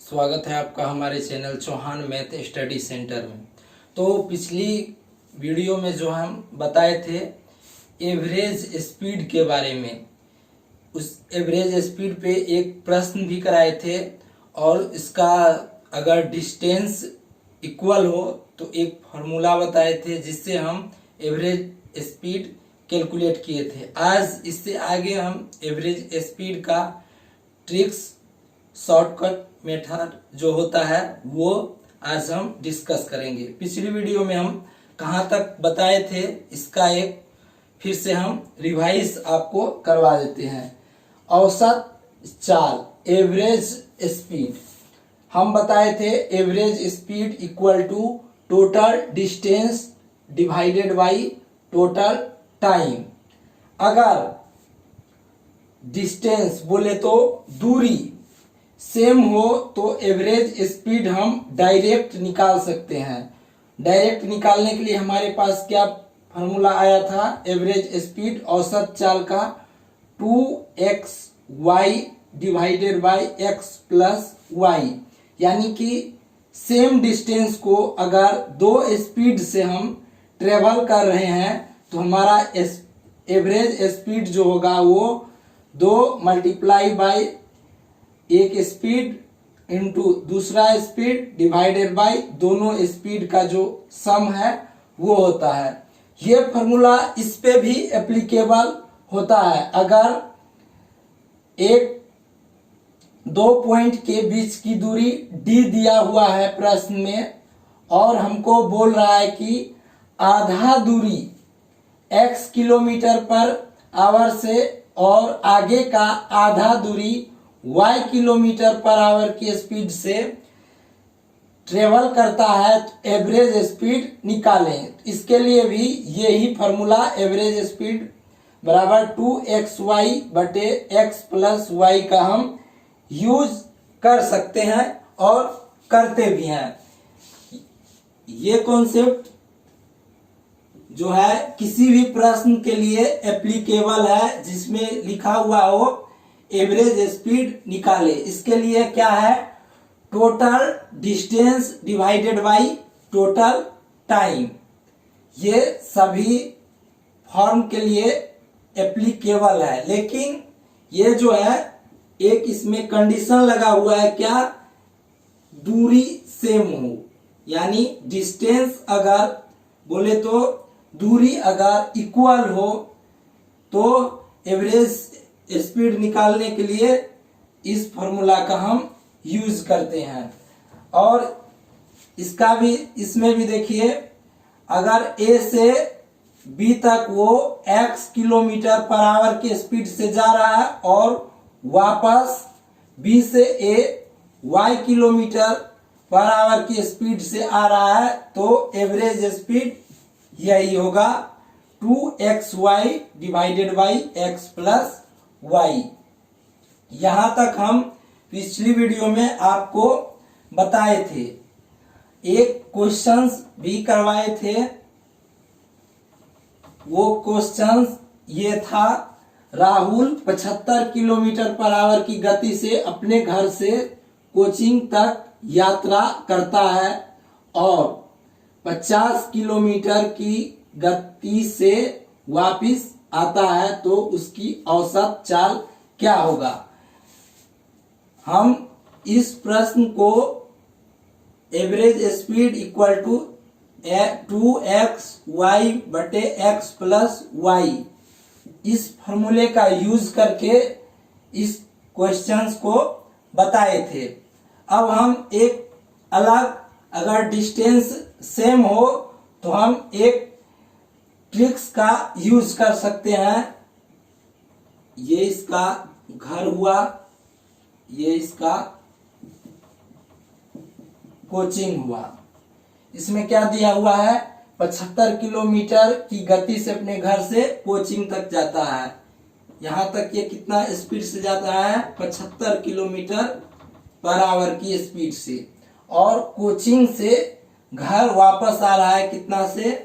स्वागत है आपका हमारे channel Chauhan math study centre में। तो पिछली वीडियो में जो हम बताए थे एवरेज स्पीड के बारे में, उस एवरेज स्पीड पे एक प्रश्न भी कराए थे और इसका अगर डिस्टेंस इक्वल हो तो एक फार्मूला बताए थे जिससे हम एवरेज स्पीड कैलकुलेट किए थे। आज इससे आगे हम एवरेज स्पीड का ट्रिक्स शॉर्टकट मेथड जो होता है वो आज हम डिस्कस करेंगे। पिछली वीडियो में हम कहाँ तक बताए थे इसका एक फिर से हम रिवाइज आपको करवा देते हैं। औसत चाल एवरेज स्पीड हम बताए थे average speed equal to total distance divided by total time. अगर डिस्टेंस बोले तो दूरी सेम हो तो एवरेज स्पीड हम डायरेक्ट निकाल सकते हैं। डायरेक्ट निकालने के लिए हमारे पास क्या फार्मूला आया था, एवरेज स्पीड औसत चाल का 2xy divided by x plus y, यानी कि सेम डिस्टेंस को अगर दो स्पीड से हम ट्रेवल कर रहे हैं तो हमारा एवरेज स्पीड जो होगा वो 2 मल्टीप्लाई बाय एक स्पीड इंटू दूसरा स्पीड डिवाइडेड बाय दोनों स्पीड का जो सम है वो होता है। ये फॉर्मूला इस पे भी एप्लीकेबल होता है। अगर एक दो पॉइंट के बीच की दूरी d दिया हुआ है प्रश्न में और हमको बोल रहा है कि आधा दूरी x किलोमीटर पर आवर से और आगे का आधा दूरी y किलोमीटर पर आवर की स्पीड से ट्रेवल करता है तो एवरेज स्पीड निकालें। इसके लिए भी यही फॉर्मूला एवरेज स्पीड बराबर 2xy बटे x प्लस वाई का हम यूज कर सकते हैं और करते भी हैं। ये कॉन्सेप्ट जो है किसी भी प्रश्न के लिए एप्लीकेबल है जिसमें लिखा हुआ हो एवरेज स्पीड निकाले। इसके लिए क्या है, total distance divided by total time. ये सभी फॉर्म के लिए एप्लीकेबल है, लेकिन ये जो है एक इसमें कंडीशन लगा हुआ है, क्या, दूरी सेम हो, यानी डिस्टेंस अगर बोले तो दूरी अगर इक्वल हो तो एवरेज स्पीड निकालने के लिए इस फॉर्मूला का हम यूज करते हैं। और इसका भी इसमें भी देखिए, अगर A से B तक वो x किलोमीटर पर आवर के स्पीड से जा रहा है और वापस B से A y kilometre per hour की स्पीड से आ रहा है तो एवरेज स्पीड यही होगा 2xy divided by x plus y. यहां तक हम पिछली वीडियो में आपको बताए थे। एक क्वेश्चंस भी करवाए थे, वो क्वेश्चंस ये था, राहुल 75 किलोमीटर पर आवर की गति से अपने घर से कोचिंग तक यात्रा करता है और 50 किलोमीटर की गति से वापस आता है तो उसकी औसत चाल क्या होगा। हम इस प्रश्न को average speed equal to 2xy बटे x प्लस वाई इस फॉर्मूले का यूज करके इस क्वेश्चंस को बताए थे। अब हम एक अलग, अगर डिस्टेंस सेम हो तो हम एक ट्रिक्स का यूज कर सकते हैं। ये इसका घर हुआ, ये इसका कोचिंग हुआ। इसमें क्या दिया हुआ है, 75 किलोमीटर की गति से अपने घर से कोचिंग तक जाता है। यहां तक ये कितना स्पीड से जाता है, 75 किलोमीटर पर आवर की स्पीड से, और कोचिंग से घर वापस आ रहा है कितना से,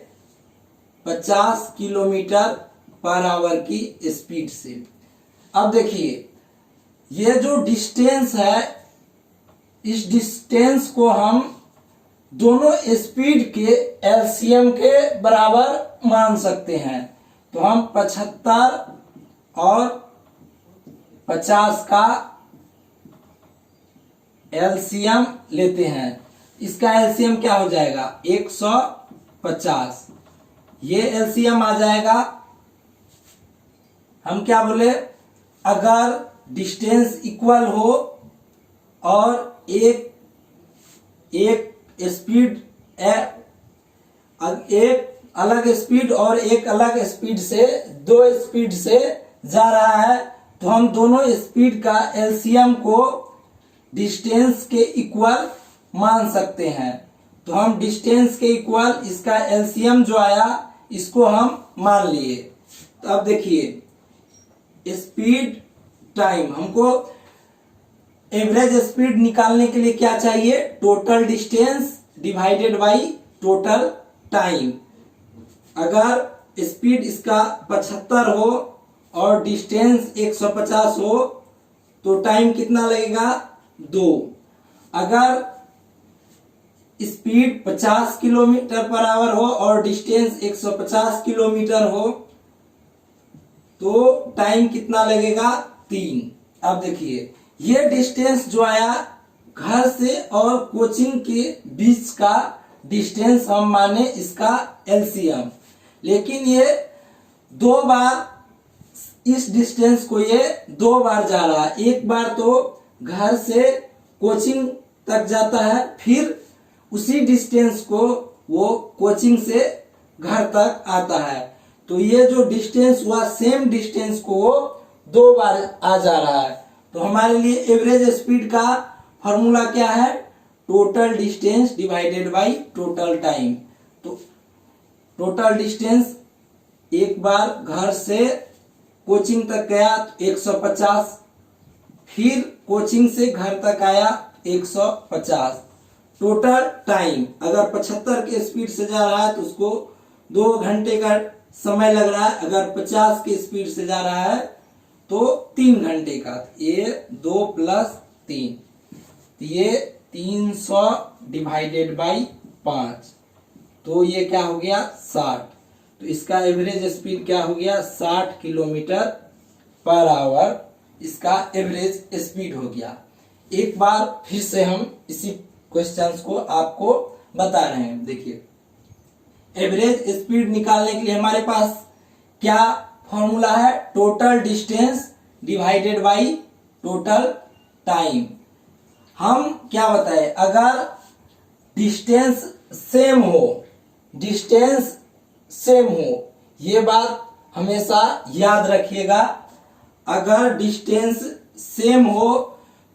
50 किलोमीटर पर आवर की स्पीड से। अब देखिए ये जो डिस्टेंस है इस डिस्टेंस को हम दोनों स्पीड के एलसीएम के बराबर मान सकते हैं। तो हम 75 और 50 का एलसीएम लेते हैं। इसका एलसीएम क्या हो जाएगा 150। ये एलसीएम आ जाएगा। हम क्या बोले, अगर डिस्टेंस इक्वल हो और एक स्पीड एक अलग स्पीड और एक अलग स्पीड से, दो स्पीड से जा रहा है, तो हम दोनों स्पीड का एलसीएम को डिस्टेंस के इक्वल मान सकते हैं। तो हम डिस्टेंस के इक्वल इसका एलसीएम जो आया इसको हम मान लिए। तो अब देखिए स्पीड टाइम, हमको एवरेज स्पीड निकालने के लिए क्या चाहिए, total distance divided by total time. अगर स्पीड इसका 75 हो और डिस्टेंस 150 हो तो टाइम कितना लगेगा 2। अगर स्पीड 50 किलोमीटर पर आवर हो और डिस्टेंस 150 किलोमीटर हो तो टाइम कितना लगेगा 3। अब देखिए ये डिस्टेंस जो आया घर से और कोचिंग के बीच का डिस्टेंस हम माने इसका एलसीएम, लेकिन ये 2 बार इस डिस्टेंस को ये 2 बार जा रहा है। एक बार तो घर से कोचिंग तक जाता है, फिर उसी डिस्टेंस को वो कोचिंग से घर तक आता है। तो ये जो डिस्टेंस हुआ सेम डिस्टेंस को वो 2 बार आ जा रहा है। तो हमारे लिए एवरेज स्पीड का फॉर्मूला क्या है, total distance divided by total time. तो टोटल डिस्टेंस एक बार घर से कोचिंग तक गया तो 150, फिर कोचिंग से घर तक आया 150। टोटल टाइम अगर 75 के स्पीड से जा रहा है तो उसको 2 घंटे का समय लग रहा है, अगर 50 के स्पीड से जा रहा है तो 3 घंटे का। ये 2 + 3, ये 300 डिवाइडेड बाय 5, तो ये क्या हो गया 60। तो इसका एवरेज स्पीड क्या हो गया 60 किलोमीटर पर आवर, इसका एवरेज स्पीड हो गया। एक बार फिर से हम इसी क्वेश्चंस को आपको बता रहे हैं। देखिए एवरेज स्पीड निकालने के लिए हमारे पास क्या फॉर्मूला है, total distance divided by total time. हम क्या बताए, अगर डिस्टेंस सेम हो, डिस्टेंस सेम हो, ये बात हमेशा याद रखिएगा। अगर डिस्टेंस सेम हो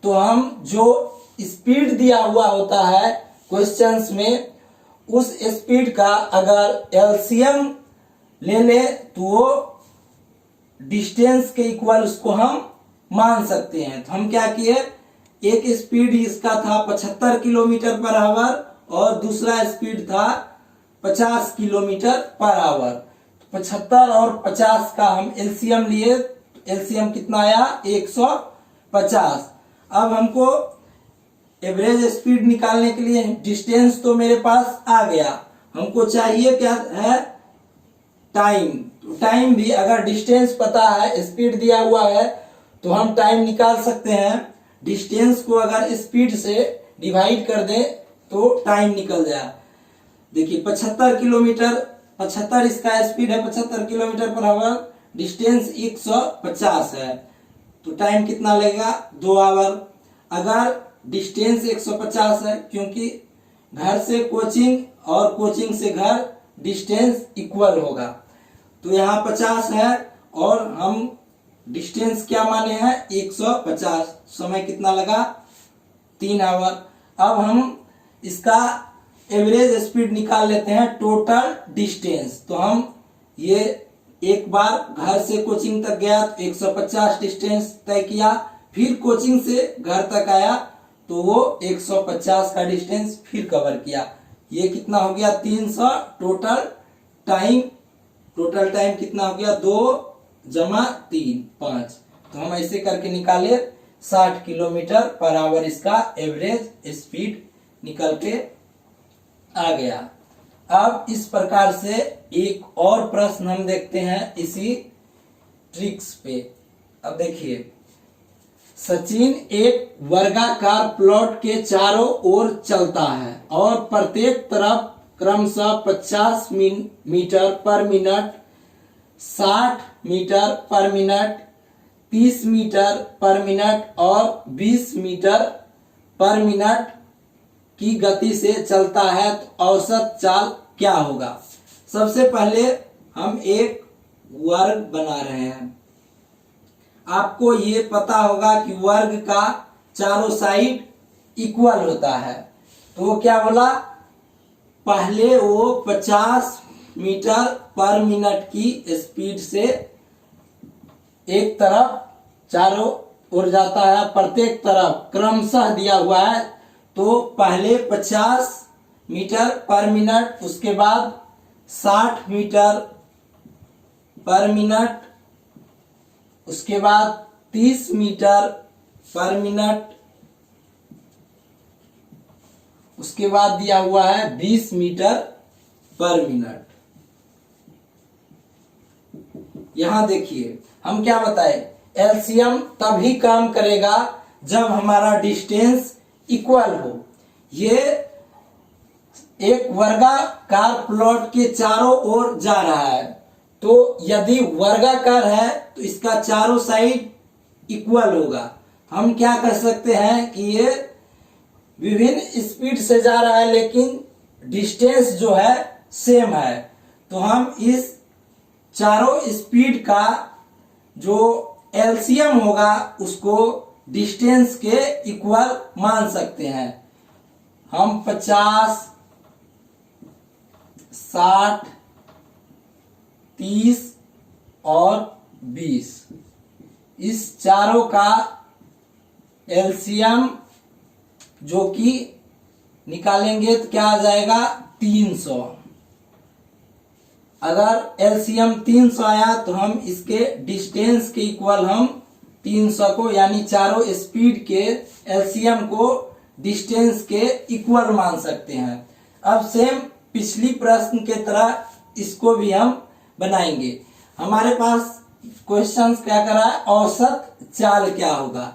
तो हम जो स्पीड दिया हुआ होता है क्वेश्चंस में, उस स्पीड का अगर एलसीएम ले ले तो वो डिस्टेंस के इक्वल उसको हम मान सकते हैं। तो हम क्या किए, एक स्पीड इसका था 75 किलोमीटर पर आवर और दूसरा स्पीड था 50 किलोमीटर पर आवर। 75 और 50 का हम एलसीएम लिए, एलसीएम कितना आया 150। अब हमको एवरेज स्पीड निकालने के लिए डिस्टेंस तो मेरे पास आ गया, हमको चाहिए क्या है टाइम। तो टाइम भी अगर डिस्टेंस पता है, स्पीड दिया हुआ है तो हम टाइम निकाल सकते हैं। डिस्टेंस को अगर स्पीड से डिवाइड कर दें तो टाइम निकल जाए। देखिए 75 किलोमीटर, 75 इसका स्पीड है 75 किलोमीटर पर आवर, डिस्टेंस 150 है, तो टाइम कितना लगेगा 2 आवर। अगर डिस्टेंस 150 है, क्योंकि घर से कोचिंग और कोचिंग से घर डिस्टेंस इक्वल होगा, तो यहाँ 50 है और हम डिस्टेंस क्या माने हैं 150, समय कितना लगा 3 आवर। अब हम इसका एवरेज स्पीड निकाल लेते हैं, टोटल डिस्टेंस। तो हम ये एक बार घर से कोचिंग तक गया तो 150 डिस्टेंस तय किया, फिर कोचिंग से घर तक आया तो वो 150 का डिस्टेंस फिर कवर किया, ये कितना हो गया 300। टोटल टाइम कितना हो गया 2 + 3 5। तो हम ऐसे करके निकाले 60 किलोमीटर पर आवर इसका एवरेज स्पीड निकल के आ गया। अब इस प्रकार से एक और प्रश्न हम देखते हैं इसी ट्रिक्स पे। अब देखिए, सचिन एक वर्गाकार प्लॉट के चारों ओर चलता है और प्रत्येक तरफ क्रमशः 50 मीटर पर मिनट, 60 मीटर पर मिनट, 30 मीटर पर मिनट और 20 मीटर पर मिनट की गति से चलता है, तो औसत चाल क्या होगा। सबसे पहले हम एक वर्ग बना रहे हैं। आपको ये पता होगा कि वर्ग का चारों साइड इक्वल होता है। तो वो क्या बोला, पहले वो 50 मीटर पर मिनट की स्पीड से एक तरफ चारों ओर जाता है, प्रत्येक तरफ क्रमशः दिया हुआ है। तो पहले 50 मीटर पर मिनट, उसके बाद 60 मीटर पर मिनट, उसके बाद 30 मीटर पर मिनट, उसके बाद दिया हुआ है 20 मीटर पर मिनट। यहां देखिए हम क्या बताए, एलसीएम तभी काम करेगा जब हमारा डिस्टेंस इक्वल हो। ये एक वर्गाकार प्लॉट के चारों ओर जा रहा है, तो यदि वर्गाकार है तो इसका चारों साइड इक्वल होगा। हम क्या कर सकते हैं कि ये विभिन्न स्पीड से जा रहा है लेकिन डिस्टेंस जो है सेम है, तो हम इस चारों स्पीड का जो एलसीएम होगा उसको डिस्टेंस के इक्वल मान सकते हैं। हम 50, 60, 30 और 20 इस चारों का एलसीएम जो कि निकालेंगे तो क्या आ जाएगा, 300। अगर एलसीएम 300 आया तो हम इसके डिस्टेंस के इक्वल हम 300 को, यानी चारों स्पीड के एलसीएम को डिस्टेंस के इक्वल मान सकते हैं। अब सेम पिछली प्रश्न के तरह इसको भी हम बनाएंगे। हमारे पास क्वेश्चंस क्या करा है, औसत चाल क्या होगा।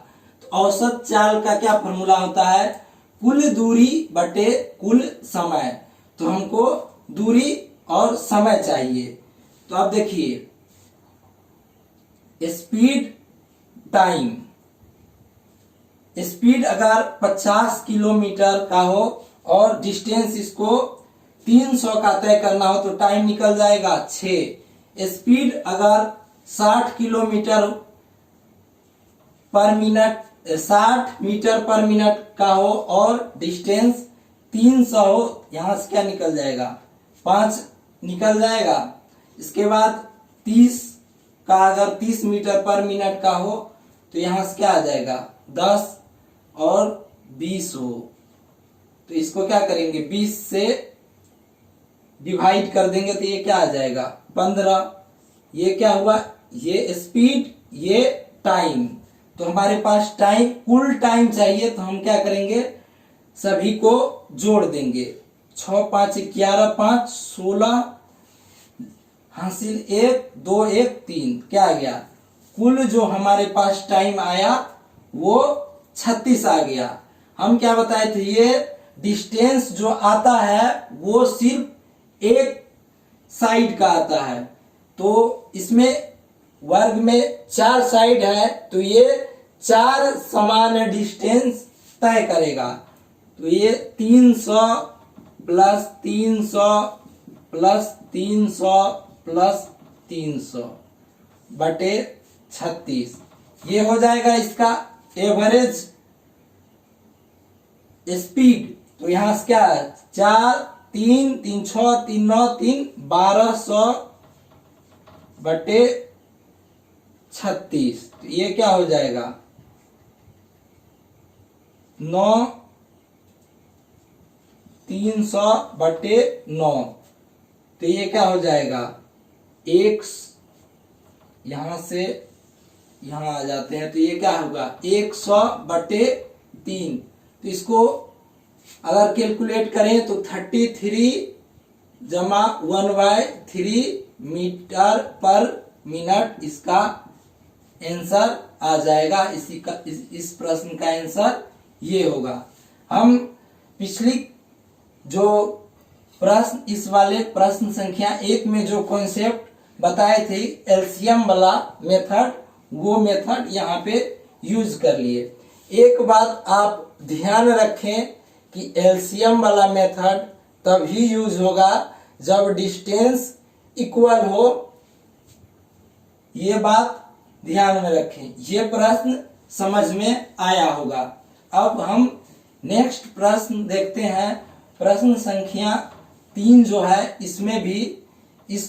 तो औसत चाल का क्या फॉर्मूला होता है, कुल दूरी बटे कुल समय। तो हमको दूरी और समय चाहिए। तो अब देखिए, स्पीड टाइम, स्पीड अगर 50 किलोमीटर का हो और डिस्टेंस इसको 300 का तय करना हो तो टाइम निकल जाएगा 6। स्पीड अगर 60 किलोमीटर पर मिनट, 60 मीटर पर मिनट का हो और डिस्टेंस 300 हो, यहां से क्या निकल जाएगा, 5 निकल जाएगा। इसके बाद 30 का अगर 30 मीटर पर मिनट का हो तो यहां से क्या आ जाएगा, 10 और 20 हो। तो इसको क्या करेंगे, 20 से डिवाइड कर देंगे तो ये क्या आ जाएगा, 15। ये क्या हुआ, ये स्पीड, ये टाइम। तो हमारे पास टाइम, कुल टाइम चाहिए, तो हम क्या करेंगे, सभी को जोड़ देंगे। 6 5 11 5 16 हासिल 1 2 1 3, क्या आ गया, कुल जो हमारे पास टाइम आया वो 36 आ गया। हम क्या बताए थे, ये डिस्टेंस जो आता है वो सिर्फ एक साइड का आता है। तो इसमें वर्ग में 4 साइड है, तो ये 4 समान डिस्टेंस तय करेगा। तो ये 300 प्लस 300 प्लस 300 प्लस 300 बटे 36, ये हो जाएगा इसका एवरेज स्पीड। तो यहां से क्या है, 4 3 3 6 3 9 3 1200 बटे 36। तो ये क्या हो जाएगा, 9 300 बटे 9। तो ये क्या हो जाएगा, एक यहां से यहाँ आ जाते हैं तो ये क्या होगा 100/3। तो इसको अगर कैलकुलेट करें तो 33 जमा 1/3 मीटर पर मिनट इसका आंसर आ जाएगा। इस प्रश्न का आंसर ये होगा। हम पिछली जो प्रश्न इस वाले प्रश्न संख्या 1 में जो कॉन्सेप्ट बताए थे एलसीएम वाला मेथड, वो मेथड यहाँ पे यूज कर लिए। एक बात आप ध्यान रखें कि एलसीएम वाला मेथड तभी यूज होगा जब डिस्टेंस इक्वल हो। ये बात ध्यान में रखें। ये प्रश्न समझ में आया होगा। अब हम नेक्स्ट प्रश्न देखते हैं। प्रश्न संख्या 3 जो है इसमें भी इस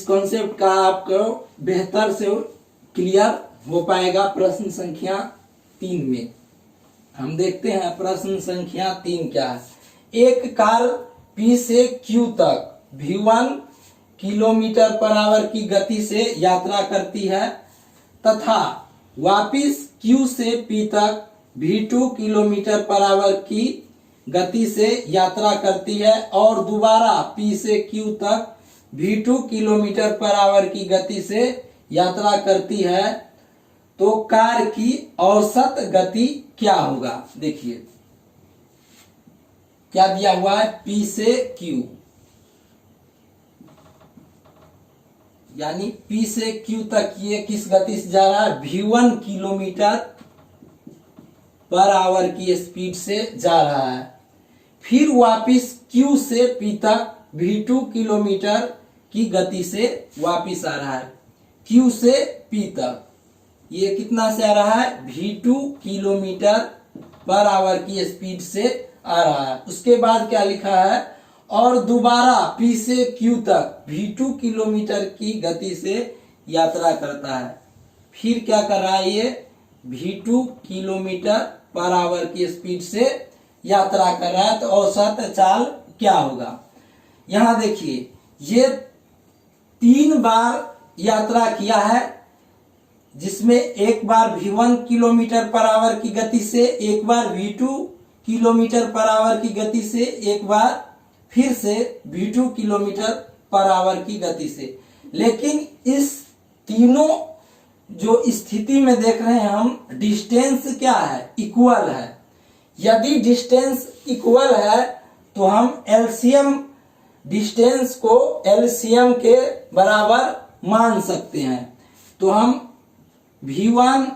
कॉन्सेप्ट का आपको बेहतर से क्लियर हो पाएगा। प्रश्न संख्या 3 में हम देखते हैं प्रश्न संख्या 3 क्या है। एक कार P से Q तक v1 किलोमीटर/आवर की गति से यात्रा करती है तथा वापिस Q से P तक v2 किलोमीटर/आवर की गति से यात्रा करती है और दोबारा P से Q तक v2 किलोमीटर/आवर की गति से यात्रा करती है, तो कार की औसत गति क्या होगा। देखिए क्या दिया हुआ है, P से Q, यानी P से Q तक ये किस गति से जा रहा है, v1 किलोमीटर/आवर की स्पीड से जा रहा है। फिर वापिस Q से P तक v2 किलोमीटर की गति से वापिस आ रहा है। Q से P तक ये कितना से आ रहा है, v2 किलोमीटर/आवर की स्पीड से आ रहा है। उसके बाद क्या लिखा है, और दोबारा P से Q तक v2 किलोमीटर की गति से यात्रा करता है। फिर क्या कर रहा है, ये v2 किलोमीटर/आवर की स्पीड से यात्रा कर रहा है, तो औसत चाल क्या होगा। यहां देखिए ये 3 बार यात्रा किया है, जिसमें एक बार v1 किलोमीटर/आवर की गति से, एक बार v2 किलोमीटर/आवर की गति से, एक बार फिर से v2 किलोमीटर/आवर की गति से। लेकिन इस तीनों जो स्थिति में देख रहे हैं हम, डिस्टेंस क्या है, इक्वल है। यदि डिस्टेंस इक्वल है तो हम एलसीएम डिस्टेंस को एलसीएम के बराबर मान सकते हैं। तो हम v1,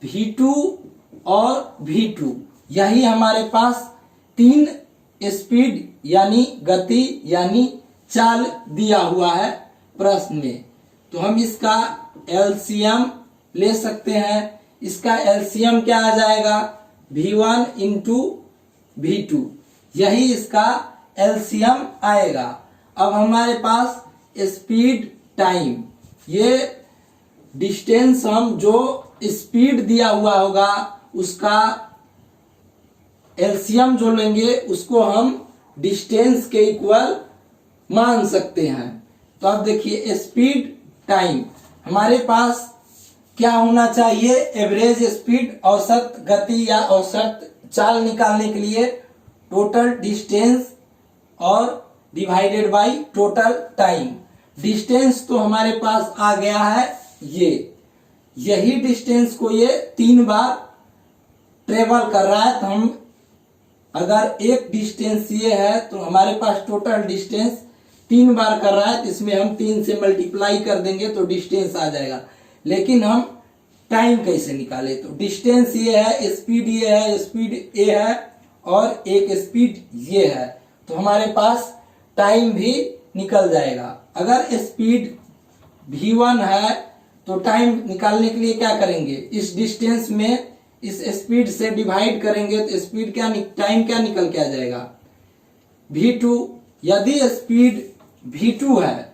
v2 और v2 यही हमारे पास 3 स्पीड यानी गति यानी चाल दिया हुआ है प्रश्न में। तो हम इसका एलसीएम ले सकते हैं। इसका एलसीएम क्या आ जाएगा, v1 इंटू v2, यही इसका एलसीएम आएगा। अब हमारे पास स्पीड टाइम, ये डिस्टेंस हम जो स्पीड दिया हुआ होगा उसका एलसीएम जो लेंगे उसको हम डिस्टेंस के इक्वल मान सकते हैं। तो अब देखिए स्पीड टाइम हमारे पास क्या होना चाहिए, एवरेज स्पीड, औसत गति या औसत चाल निकालने के लिए टोटल डिस्टेंस और divided by total time. Distance तो हमारे पास आ गया है, यही डिस्टेंस को ये 3 बार ट्रेवल कर रहा है। तो हम अगर एक डिस्टेंस ये है तो हमारे पास टोटल डिस्टेंस 3 बार कर रहा है, तो इसमें हम 3 से मल्टीप्लाई कर देंगे तो डिस्टेंस आ जाएगा। लेकिन हम टाइम कैसे निकाले, तो डिस्टेंस ये है, स्पीड ये है, स्पीड ए है और एक स्पीड ये है, तो हमारे पास टाइम भी निकल जाएगा। अगर स्पीड v1 है तो टाइम निकालने के लिए क्या करेंगे, इस डिस्टेंस में इस स्पीड से डिवाइड करेंगे तो स्पीड क्या, टाइम क्या निकल के आ जाएगा, v2। यदि स्पीड v2 है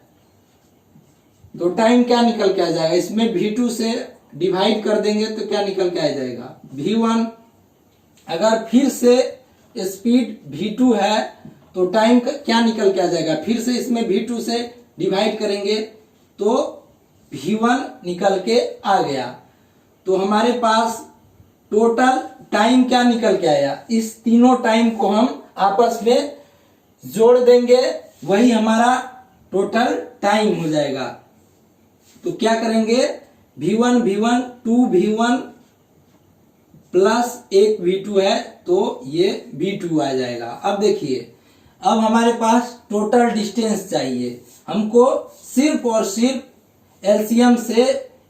तो टाइम क्या निकल के आ जाएगा, इसमें v2 से डिवाइड कर देंगे तो क्या निकल के आ जाएगा, v1। अगर फिर से स्पीड v2 है तो टाइम क्या निकल के आ जाएगा, फिर से इसमें v2 से डिवाइड करेंगे तो V1 निकल के आ गया। तो हमारे पास टोटल टाइम क्या निकल के आया, इस तीनों टाइम को हम आपस में जोड़ देंगे, वही हमारा टोटल टाइम हो जाएगा। तो क्या करेंगे, V1 2V1 प्लस एक V2 है तो ये V2 आ जाएगा। अब देखिए, अब हमारे पास टोटल डिस्टेंस चाहिए, हमको सिर्फ और सिर्फ एलसीएम से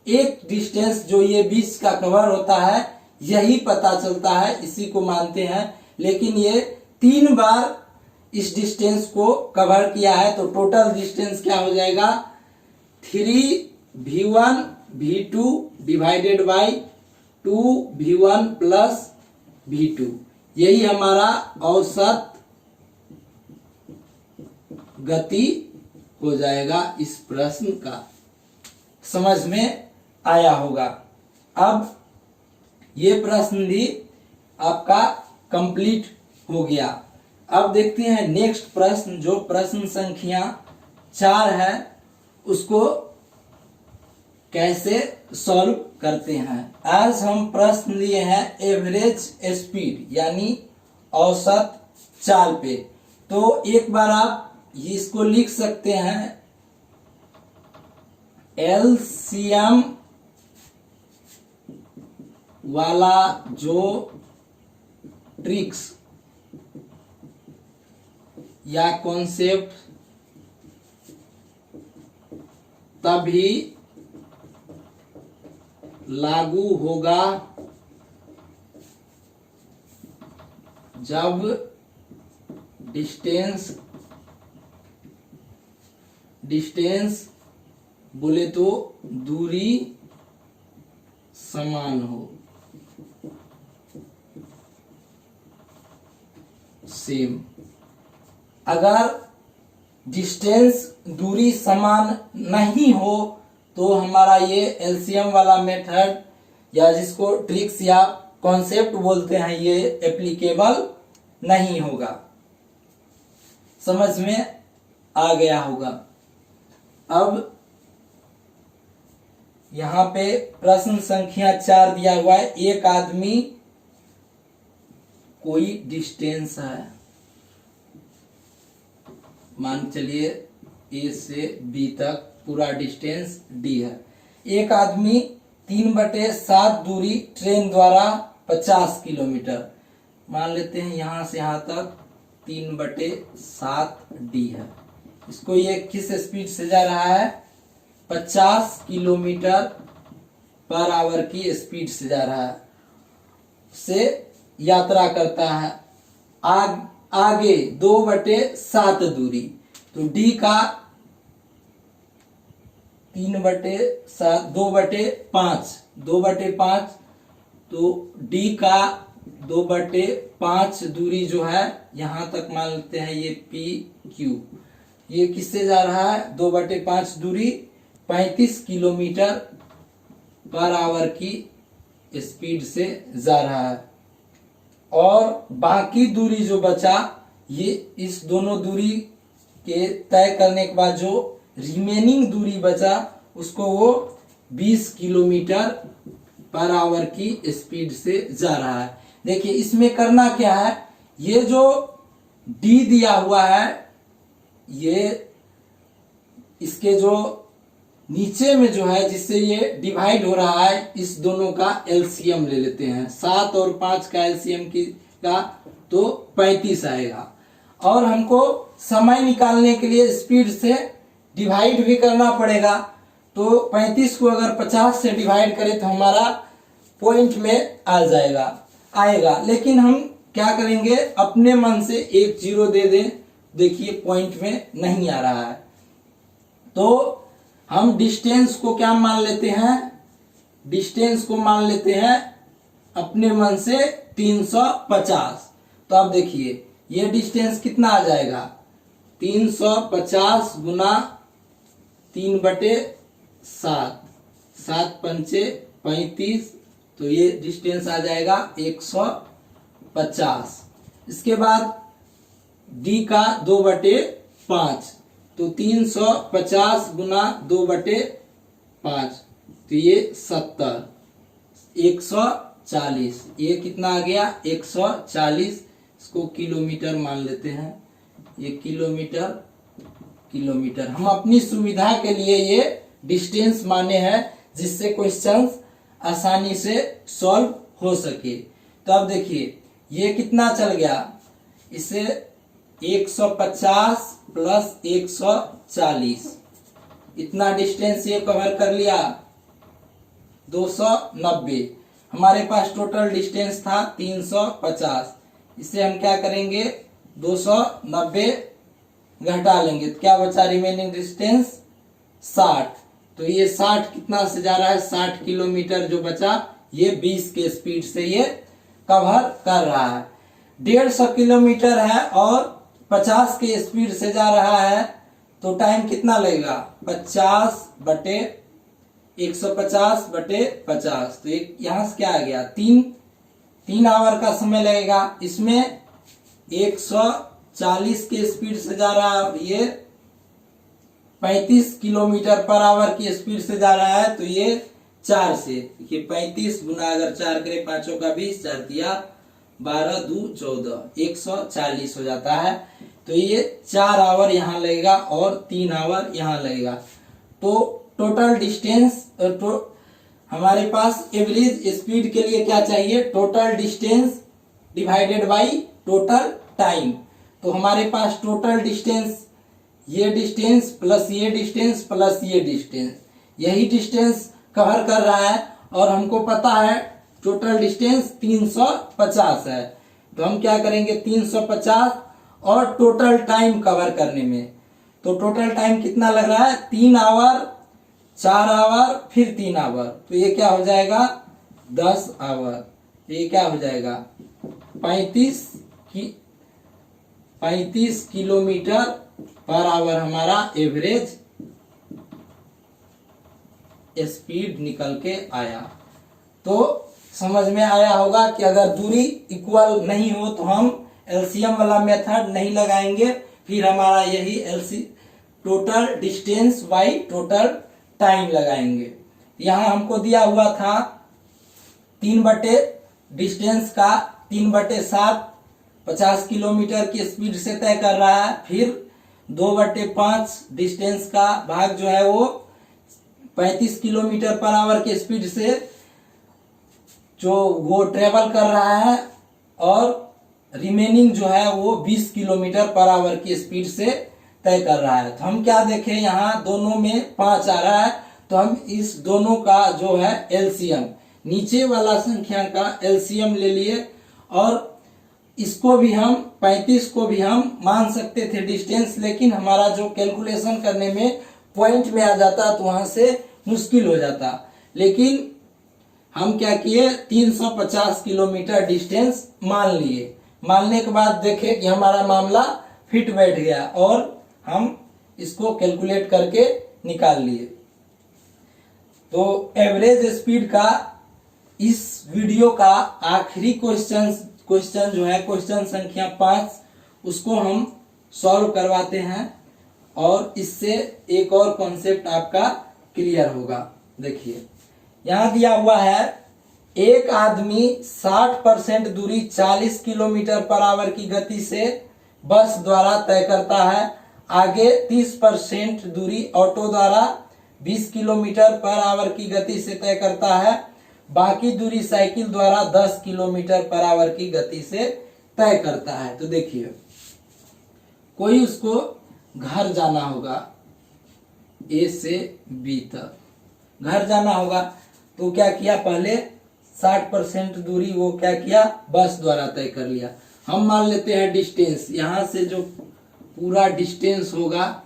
एक डिस्टेंस जो ये 20 का कवर होता है यही पता चलता है, इसी को मानते हैं। लेकिन ये 3 बार इस डिस्टेंस को कवर किया है, तो टोटल डिस्टेंस क्या हो जाएगा, 3V1 V2 divided by 2V1 plus V2, यही हमारा औसत गति हो जाएगा। इस प्रश्न का समझ में आया होगा। अब ये प्रश्न भी आपका कंप्लीट हो गया। अब देखते हैं नेक्स्ट प्रश्न, जो प्रश्न संख्या 4 है उसको कैसे सॉल्व करते हैं। आज हम प्रश्न लिए हैं एवरेज स्पीड यानी औसत चाल पे। तो एक बार आप इसको लिख सकते हैं, एलसीएम वाला जो ट्रिक्स या कॉन्सेप्ट तभी लागू होगा जब डिस्टेंस बोले तो दूरी समान हो, सेम। अगर डिस्टेंस दूरी समान नहीं हो तो हमारा ये एलसीएम वाला मेथड या जिसको ट्रिक्स या कॉन्सेप्ट बोलते हैं ये एप्लीकेबल नहीं होगा। समझ में आ गया होगा। अब यहाँ पे प्रश्न संख्या 4 दिया हुआ है, एक आदमी कोई डिस्टेंस है, मान चलिए ए से बी तक पूरा डिस्टेंस d है। एक आदमी 3/7 दूरी ट्रेन द्वारा 50 किलोमीटर, मान लेते हैं यहाँ से यहाँ तक 3/7 d है। इसको ये किस स्पीड से जा रहा है, 50 किलोमीटर पर आवर की स्पीड से जा रहा है, से यात्रा करता है। आगे 2/7 दूरी, तो d का 3/7 2/5 तो d का 2/5 दूरी जो है यहाँ तक मान लेते हैं ये PQ, ये किससे जा रहा है, 2/5 दूरी 35 किलोमीटर पर आवर की स्पीड से जा रहा है। और बाकी दूरी जो बचा, ये इस दोनों दूरी के तय करने के बाद जो रिमेनिंग दूरी बचा उसको वो 20 किलोमीटर पर आवर की स्पीड से जा रहा है। देखिए इसमें करना क्या है, ये जो डी दिया हुआ है ये इसके जो नीचे में जो है जिससे ये डिवाइड हो रहा है, इस दोनों का एलसीएम ले लेते हैं। 7 और 5 का एलसीएम का तो 35 आएगा। और हमको समय निकालने के लिए स्पीड से डिवाइड भी करना पड़ेगा। तो 35 को अगर 50 से डिवाइड करें तो हमारा पॉइंट में आ आएगा। लेकिन हम क्या करेंगे, अपने मन से एक 0 दे दें। देखिए पॉइंट में नहीं आ रहा है, तो हम डिस्टेंस को क्या मान लेते हैं, डिस्टेंस को मान लेते हैं अपने मन से 350। तो अब देखिए ये डिस्टेंस कितना आ जाएगा, 350 गुना 3/7, 7 पंचे 35, तो ये डिस्टेंस आ जाएगा 150। इसके बाद डी का 2/5, तो 350 गुना 2/5 5, तो ये 70, 140, ये कितना आ गया 140, इसको किलोमीटर मान लेते हैं, ये किलोमीटर किलोमीटर। हम अपनी सुविधा के लिए ये डिस्टेंस माने हैं जिससे क्वेश्चंस आसानी से सॉल्व हो सके। तो अब देखिए ये कितना चल गया, इसे 150 प्लस 140, इतना डिस्टेंस ये कवर कर लिया 290। हमारे पास टोटल डिस्टेंस था 350, इसे हम क्या करेंगे 290 घटा लेंगे तो क्या बचा रिमेनिंग डिस्टेंस 60। तो ये 60 कितना से जा रहा है 60 किलोमीटर जो बचा ये 20 के स्पीड से ये कवर कर रहा है। 150 किलोमीटर है और 50 के स्पीड से जा रहा है तो टाइम कितना लगेगा 50 बटे 150 बटे 50, तो एक यहां से क्या आ गया 3 आवर का समय लगेगा। इसमें 140 के स्पीड से जा रहा है, ये 35 किलोमीटर पर आवर की स्पीड से जा रहा है, तो ये 4 से ये 35 गुना अगर 4 करे 5 का 20, 4 दिया 12 2 14, 140 हो जाता है। तो ये 4 आवर यहाँ लगेगा और 3 आवर यहाँ लगेगा। तो टोटल डिस्टेंस हमारे पास एवरेज स्पीड के लिए क्या चाहिए total distance divided by total time. तो हमारे पास टोटल डिस्टेंस ये डिस्टेंस प्लस ये डिस्टेंस प्लस ये डिस्टेंस, यही डिस्टेंस कवर कर रहा है और हमको पता है टोटल डिस्टेंस 350 है। तो हम क्या करेंगे 350 और टोटल टाइम कवर करने में, तो टोटल टाइम कितना लग रहा है 3 आवर 4 आवर फिर 3 आवर, तो ये क्या हो जाएगा 10 आवर। ये क्या हो जाएगा 35 किलोमीटर पर आवर हमारा एवरेज स्पीड निकल के आया। तो समझ में आया होगा कि अगर दूरी इक्वल नहीं हो तो हम एलसीएम वाला मेथड नहीं लगाएंगे, फिर हमारा यही total distance by total time लगाएंगे। यहाँ हमको दिया हुआ था 3 बटे डिस्टेंस का 3/7 50 किलोमीटर की स्पीड से तय कर रहा है, फिर 2/5 डिस्टेंस का भाग जो है वो 35 किलोमीटर पर आवर की स्पीड से जो वो ट्रेवल कर रहा है और रिमेनिंग जो है वो 20 किलोमीटर पर आवर की स्पीड से तय कर रहा है। तो हम क्या देखें यहाँ दोनों में 5 आ रहा है, तो हम इस दोनों का जो है एलसीएम नीचे वाला संख्या का एलसीएम ले लिए और इसको भी हम 35 को भी हम मान सकते थे डिस्टेंस, लेकिन हमारा जो कैलकुलेशन करने में पॉइंट में आ जाता तो वहां से मुश्किल हो जाता। लेकिन हम क्या किए 350 किलोमीटर डिस्टेंस मान लिए। मानने के बाद देखे कि हमारा मामला फिट बैठ गया और हम इसको कैलकुलेट करके निकाल लिए। तो एवरेज स्पीड का इस वीडियो का आखिरी क्वेश्चन जो है क्वेश्चन संख्या 5 उसको हम सॉल्व करवाते हैं और इससे एक और कॉन्सेप्ट आपका क्लियर होगा। देखिए यहाँ दिया हुआ है एक आदमी 60% दूरी 40 किलोमीटर पर आवर की गति से बस द्वारा तय करता है, आगे 30% दूरी ऑटो द्वारा 20 किलोमीटर पर आवर की गति से तय करता है, बाकी दूरी साइकिल द्वारा 10 किलोमीटर पर आवर की गति से तय करता है। तो देखिए कोई उसको घर जाना होगा, ए से बी तक घर जाना होगा, तो क्या किया पहले 60% दूरी वो क्या किया बस द्वारा तय कर लिया। हम मान लेते हैं डिस्टेंस, यहाँ से जो पूरा डिस्टेंस होगा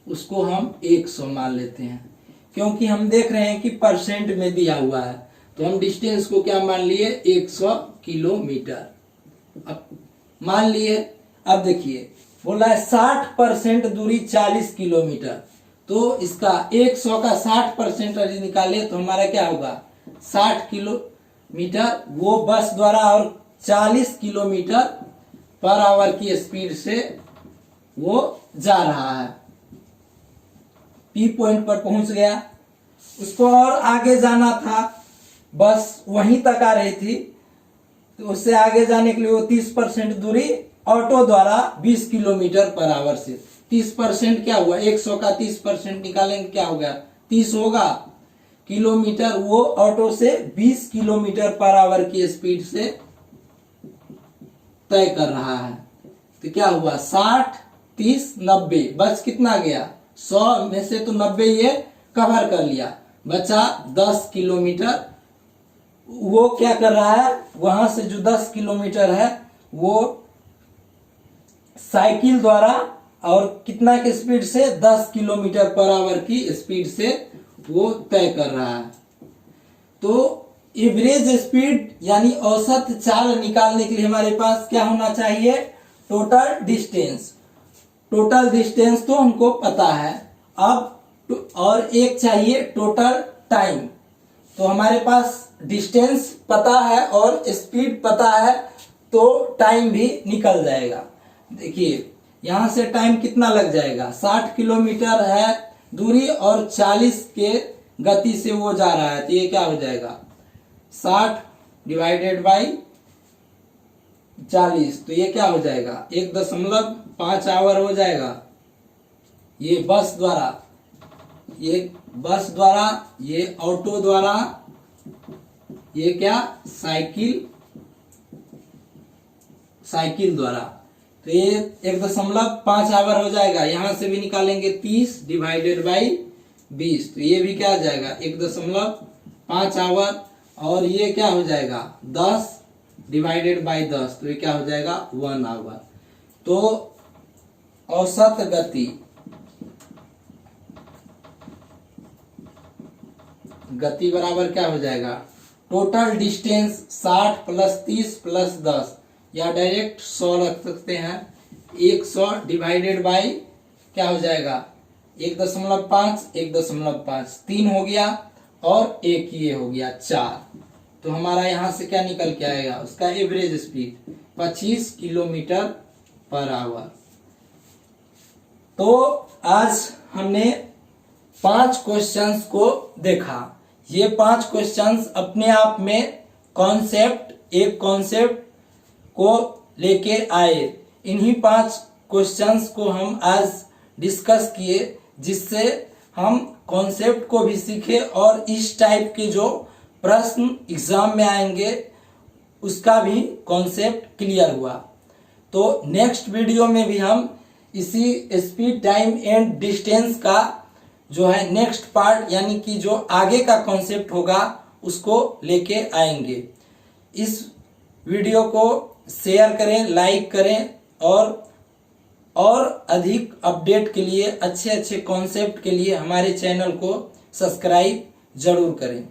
उसको हम 100 मान लेते हैं, क्योंकि हम देख रहे हैं कि परसेंट में दिया हुआ है, तो हम डिस्टेंस को क्या मान लिए 100 किलोमीटर अब मान लिए। अब देखिए बोला है 60% दूरी 40 किलोमीटर, तो इसका 100 का 60% यदि निकाले तो हमारा क्या होगा 60 किलोमीटर वो बस द्वारा और 40 किलोमीटर पर आवर की स्पीड से वो जा रहा है। पी पॉइंट पर पहुंच गया। उसको और आगे जाना था, बस वहीं तक आ रही थी, तो उससे आगे जाने के लिए वो 30% दूरी ऑटो द्वारा 20 किलोमीटर पर आवर से, 30% क्या हुआ, 100 का 30% निकालेंगे क्या होगा, 30 होगा किलोमीटर। वो ऑटो से 20 किलोमीटर पर आवर की स्पीड से तय कर रहा है। तो क्या हुआ, 60, 30, 90, बच कितना गया, 100 में से तो 90 ये कवर कर लिया, बचा 10 किलोमीटर। वो क्या कर रहा है, वहां से जो 10 किलोमीटर है वो साइकिल द्वारा और कितना की स्पीड से, 10 किलोमीटर पर आवर की स्पीड से वो तय कर रहा है। तो एवरेज स्पीड यानी औसत चाल निकालने के लिए हमारे पास क्या होना चाहिए, टोटल डिस्टेंस। टोटल डिस्टेंस तो हमको पता है, अब और एक चाहिए टोटल टाइम। तो हमारे पास डिस्टेंस पता है और स्पीड पता है, तो टाइम भी निकल जाएगा। देखिए यहां से टाइम कितना लग जाएगा, 60 किलोमीटर है दूरी और 40 के गति से वो जा रहा है, तो ये क्या हो जाएगा, 60 डिवाइडेड बाई 40, तो ये क्या हो जाएगा, 1.5 आवर हो जाएगा। ये बस द्वारा, ये बस द्वारा, ये ऑटो द्वारा, ये क्या, साइकिल द्वारा, तो ये 1.5 आवर हो जाएगा। यहां से भी निकालेंगे 30 डिवाइडेड बाई 20, तो ये भी क्या हो जाएगा, 1.5 आवर। और ये क्या हो जाएगा, 10 डिवाइडेड बाई 10, तो ये क्या हो जाएगा, 1 आवर। तो औसत गति बराबर क्या हो जाएगा, टोटल डिस्टेंस 60 + 30 + 10, या डायरेक्ट 100 रख सकते हैं, 100 डिवाइडेड बाई क्या हो जाएगा, 1.5, 1.5, 3 हो गया और एक ये हो गया 4। तो हमारा यहां से क्या निकल के आएगा, उसका average speed 25 kilometre per hour. तो आज हमने 5 क्वेश्चंस को देखा। ये 5 क्वेश्चंस अपने आप में एक कॉन्सेप्ट को लेके आए। इन्हीं 5 क्वेश्चंस को हम आज डिस्कस किए, जिससे हम कॉन्सेप्ट को भी सीखे और इस टाइप के जो प्रश्न एग्जाम में आएंगे उसका भी कॉन्सेप्ट क्लियर हुआ। तो नेक्स्ट वीडियो में भी हम इसी स्पीड, टाइम एंड डिस्टेंस का जो है नेक्स्ट पार्ट, यानी कि जो आगे का कॉन्सेप्ट होगा उसको लेके आएंगे। इस वीडियो को शेयर करें, लाइक करें और अधिक अपडेट के लिए, अच्छे कॉन्सेप्ट के लिए हमारे चैनल को सब्सक्राइब जरूर करें।